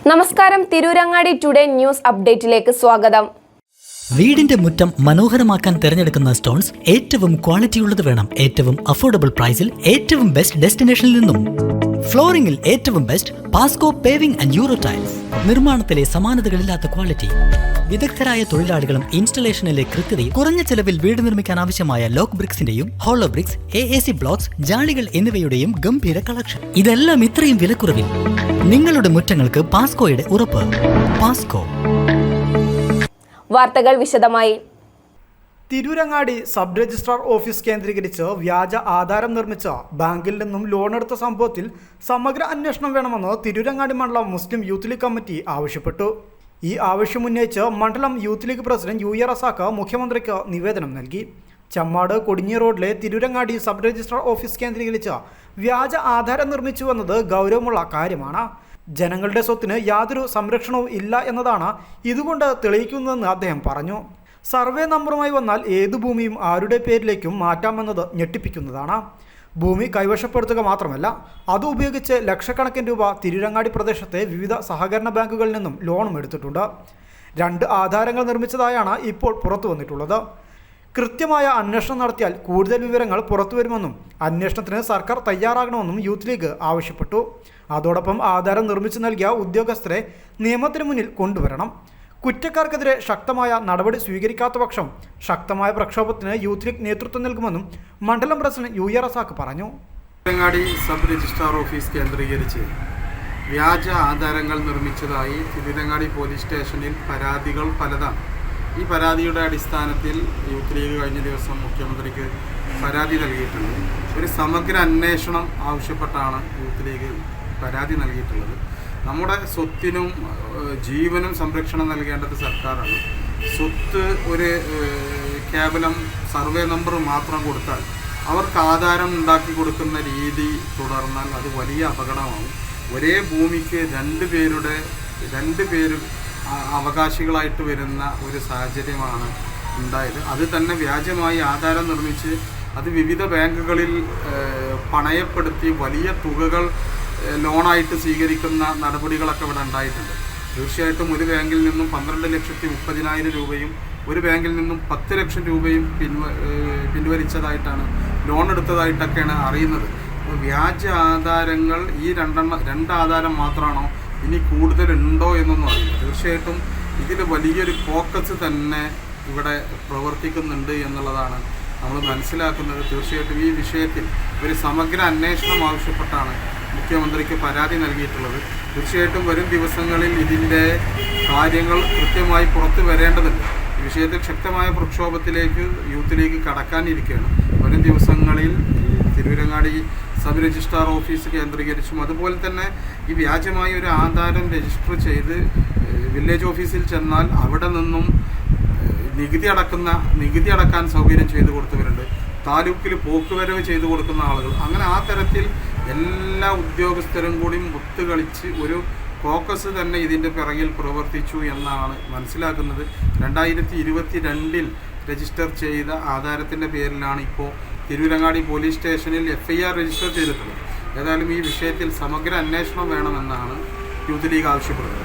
നമസ്കാരം, Tirurangadi today news അപ്ഡേറ്റിലേക്ക് സ്വാഗതം. വീടിന്റെ മുറ്റം മനോഹരമാക്കാൻ തിരഞ്ഞെടുക്കുന്ന സ്റ്റോൺസ് ഏറ്റവും ക്വാളിറ്റിയുള്ളത് വേണം. ഏറ്റവും അഫോർഡബിൾ പ്രൈസിൽ ഏറ്റവും ബെസ്റ്റ് ഡെസ്റ്റിനേഷനിൽ നിന്നും. ഫ്ലോറിംഗിൽ ഏറ്റവും best Pasco paving and euro tiles. നിർമ്മാണത്തിലെ സമാനതകളില്ലാത്ത ക്വാളിറ്റി, വിദഗ്ധരായ തൊഴിലാളികളും ഇൻസ്റ്റലേഷനിലെ കൃത്യതയും, കുറഞ്ഞ ചെലവിൽ വീട് നിർമ്മിക്കാൻ ആവശ്യമായ ലോക്ക് ബ്രിക്സിന്റെയും ഹോളോ ബ്രിക്സ്, AAC ബ്ലോക്സ്, ജാളികൾ എന്നിവയുടെയും ഗംഭീര കളക്ഷൻ. ഇതെല്ലാം ഇത്രയും വിലക്കുറവിൽ. നിങ്ങളുടെ മുറ്റങ്ങൾക്ക് പാസ്കോയുടെ ഉറപ്പ്. പാസ്കോ. വാർത്തകൾ വിശദമായി. തിരൂരങ്ങാടി സബ് രജിസ്ട്രാർ ഓഫീസ് കേന്ദ്രീകരിച്ച് വ്യാജ ആധാരം നിർമ്മിച്ച ബാങ്കിൽ നിന്നും ലോണെടുത്ത സംഭവത്തിൽ സമഗ്ര അന്വേഷണം വേണമെന്ന് തിരൂരങ്ങാടി മണ്ഡലം മുസ്ലിം യൂത്ത് ലീഗ് കമ്മിറ്റി ആവശ്യപ്പെട്ടു. ഈ ആവശ്യമുന്നയിച്ച് മണ്ഡലം youth league president UA Razak മുഖ്യമന്ത്രിക്ക് നിവേദനം നൽകി. ചമ്മാട് കൊടിഞ്ഞി റോഡിലെ തിരൂരങ്ങാടി സബ് രജിസ്ട്രാർ ഓഫീസ് കേന്ദ്രീകരിച്ച് വ്യാജ ആധാരം നിർമ്മിച്ചുവെന്നത് ഗൗരവമുള്ള കാര്യമാണ്. ജനങ്ങളുടെ സ്വത്തിന് യാതൊരു സംരക്ഷണവും ഇല്ല എന്നതാണ് ഇതുകൊണ്ട് തെളിയിക്കുന്നതെന്ന് അദ്ദേഹം പറഞ്ഞു. സർവേ നമ്പറുമായി വന്നാൽ ഏതു ഭൂമിയും ആരുടെ പേരിലേക്കും മാറ്റാമെന്നത് ഞെട്ടിപ്പിക്കുന്നതാണ്. ഭൂമി കൈവശപ്പെടുത്തുക മാത്രമല്ല, അത് ഉപയോഗിച്ച് ലക്ഷക്കണക്കിന് രൂപ തിരൂരങ്ങാടി പ്രദേശത്തെ വിവിധ സഹകരണ ബാങ്കുകളിൽ നിന്നും ലോണും എടുത്തിട്ടുണ്ട്. 2 ആധാരങ്ങൾ നിർമ്മിച്ചതായാണ് ഇപ്പോൾ പുറത്തു വന്നിട്ടുള്ളത്. കൃത്യമായ അന്വേഷണം നടത്തിയാൽ കൂടുതൽ വിവരങ്ങൾ പുറത്തുവരുമെന്നും അന്വേഷണത്തിന് സർക്കാർ തയ്യാറാകണമെന്നും യൂത്ത് ലീഗ് ആവശ്യപ്പെട്ടു. അതോടൊപ്പം ആധാരം നിർമ്മിച്ചു നൽകിയ ഉദ്യോഗസ്ഥരെ നിയമത്തിന് മുന്നിൽ കൊണ്ടുവരണം. കുറ്റക്കാർക്കെതിരെ ശക്തമായ നടപടി സ്വീകരിക്കാത്ത പക്ഷം ശക്തമായ പ്രക്ഷോഭത്തിന് യൂത്ത് ലീഗ് നേതൃത്വം നൽകുമെന്നും മണ്ഡലം പ്രസിഡന്റ് UA റസാഖ് പറഞ്ഞു. തിരൂരങ്ങാടി സബ് രജിസ്ട്രാർ ഓഫീസ് കേന്ദ്രീകരിച്ച് വ്യാജ ആധാരങ്ങൾ നിർമ്മിച്ചതായി തിരൂരങ്ങാടി പോലീസ് സ്റ്റേഷനിൽ പരാതികൾ പലതാണ്. ഈ പരാതിയുടെ അടിസ്ഥാനത്തിൽ യൂത്ത് ലീഗ് കഴിഞ്ഞ ദിവസം മുഖ്യമന്ത്രിക്ക് പരാതി നൽകിയിട്ടുണ്ട്. ഒരു സമഗ്ര അന്വേഷണം ആവശ്യപ്പെട്ടാണ് യൂത്ത് ലീഗ് പരാതി നൽകിയിട്ടുള്ളത്. നമ്മുടെ സ്വത്തിനും ജീവനും സംരക്ഷണം നൽകേണ്ടത് സർക്കാരാണ്. സ്വത്ത് ഒരു കേവലം സർവേ നമ്പർ മാത്രം കൊടുത്താൽ അവർക്ക് ആധാരം ഉണ്ടാക്കി കൊടുക്കുന്ന രീതി തുടർന്നാൽ അത് വലിയ അപകടമാകും. ഒരേ ഭൂമിക്ക് രണ്ട് പേര് അവകാശികളായിട്ട് വരുന്ന ഒരു സാഹചര്യമാണ് ഉണ്ടായത്. അത് തന്നെ വ്യാജമായി ആധാരം നിർമ്മിച്ച് അത് വിവിധ ബാങ്കുകളിൽ പണയപ്പെടുത്തി വലിയ തുകകൾ ലോണായിട്ട് സ്വീകരിക്കുന്ന നടപടികളൊക്കെ ഇവിടെ ഉണ്ടായിട്ടുണ്ട്. തീർച്ചയായിട്ടും ഒരു ബാങ്കിൽ നിന്നും 12,30,000 രൂപയും ഒരു ബാങ്കിൽ നിന്നും 10 ലക്ഷം രൂപയും പിൻവലിച്ചതായിട്ടാണ്, ലോൺ എടുത്തതായിട്ടൊക്കെയാണ് അറിയുന്നത്. വ്യാജ ആധാരങ്ങൾ ഈ 2 ആധാരം മാത്രമാണോ, ഇനി കൂടുതലുണ്ടോ എന്നൊന്നും അറിയില്ല. തീർച്ചയായിട്ടും ഇതിൽ വലിയൊരു ഫോക്കസ് തന്നെ ഇവിടെ പ്രവർത്തിക്കുന്നുണ്ട് എന്നുള്ളതാണ് നമ്മൾ മനസ്സിലാക്കുന്നത്. തീർച്ചയായിട്ടും ഈ വിഷയത്തിൽ ഒരു സമഗ്ര അന്വേഷണം ആവശ്യപ്പെട്ടാണ് മുഖ്യമന്ത്രിക്ക് പരാതി നൽകിയിട്ടുള്ളത്. തീർച്ചയായിട്ടും വരും ദിവസങ്ങളിൽ ഇതിൻ്റെ കാര്യങ്ങൾ കൃത്യമായി പുറത്തു വരേണ്ടതുണ്ട്. ഈ വിഷയത്തിൽ ശക്തമായ പ്രക്ഷോഭത്തിലേക്ക് യൂത്ത് ലീഗ് കടക്കാനിരിക്കുകയാണ്. വരും ദിവസങ്ങളിൽ തിരൂരങ്ങാടി സബ് രജിസ്ട്രാർ ഓഫീസ് കേന്ദ്രീകരിച്ചും അതുപോലെ തന്നെ ഈ വ്യാജമായ ഒരു ആധാരം രജിസ്റ്റർ ചെയ്ത് വില്ലേജ് ഓഫീസിൽ ചെന്നാൽ അവിടെ നിന്നും നികുതി അടക്കാൻ സൗകര്യം ചെയ്തു കൊടുത്തവരുണ്ട്. താലൂക്കിൽ പോക്കുവരവ് ചെയ്തു കൊടുക്കുന്ന ആളുകൾ, അങ്ങനെ ആ തരത്തിൽ എല്ലാ ഉദ്യോഗസ്ഥരും കൂടി ഒത്തുകളിച്ച് ഒരു ഫോക്കസ് തന്നെ ഇതിൻ്റെ പിറകിൽ പ്രവർത്തിച്ചു എന്നാണ് മനസ്സിലാക്കുന്നത്. 2022 രജിസ്റ്റർ ചെയ്ത ആധാരത്തിൻ്റെ പേരിലാണ് ഇപ്പോൾ തിരൂരങ്ങാടി പോലീസ് സ്റ്റേഷനിൽ FIR രജിസ്റ്റർ ചെയ്തിട്ടുള്ളത്. ഏതായാലും ഈ വിഷയത്തിൽ സമഗ്ര അന്വേഷണം വേണമെന്നാണ് യൂത്ത് ലീഗ് ആവശ്യപ്പെടുന്നത്.